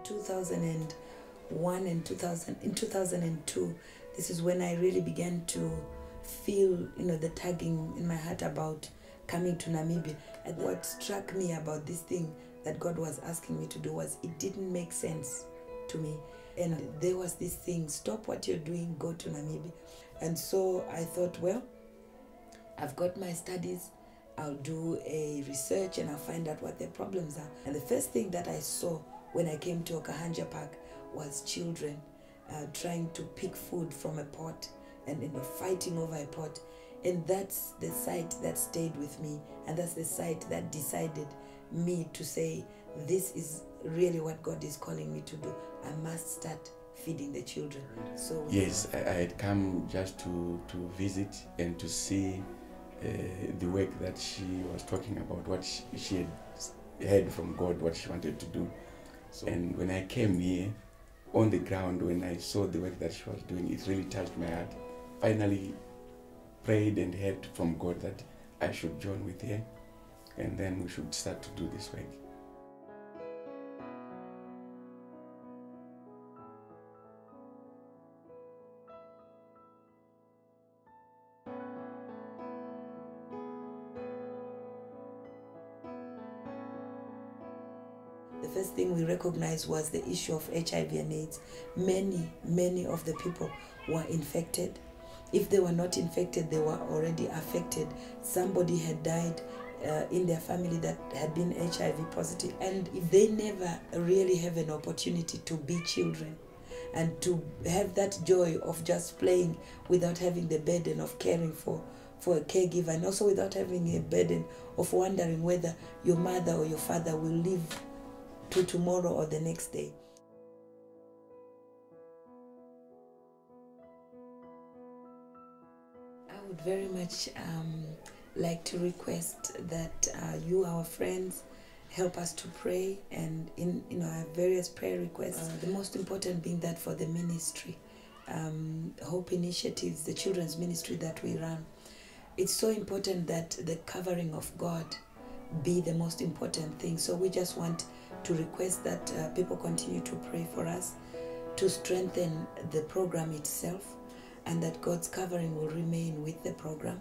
2001 and 2002, this is when I really began to feel, the tugging in my heart about coming to Namibia. And what struck me about this thing that God was asking me to do was it didn't make sense to me. And there was this thing, stop what you're doing, go to Namibia. And so I thought, well, I've got my studies, I'll do a research and I'll find out what their problems are. And the first thing that I saw when I came to Okahanja Park was children trying to pick food from a pot and fighting over a pot. And that's the sight that stayed with me, and that's the sight that decided me to say, this is really what God is calling me to do. I must start feeding the children. So yes, I had come just to visit and to see the work that she was talking about, what she had heard from God, what she wanted to do. So, and when I came here, on the ground, when I saw the work that she was doing, it really touched my heart. Finally prayed and heard from God that I should join with her, and then we should start to do this work. The first thing we recognized was the issue of HIV and AIDS. Many of the people were infected. If they were not infected, they were already affected. Somebody had died in their family that had been HIV positive. And if they never really have an opportunity to be children and to have that joy of just playing without having the burden of caring for a caregiver, and also without having a burden of wondering whether your mother or your father will live to tomorrow or the next day. I would very much like to request that you, our friends, help us to pray, and in our various prayer requests. The most important being that for the ministry, Hope Initiatives, the children's ministry that we run, it's so important that the covering of God be the most important thing. So we just want to request that people continue to pray for us, to strengthen the program itself, and that God's covering will remain with the program.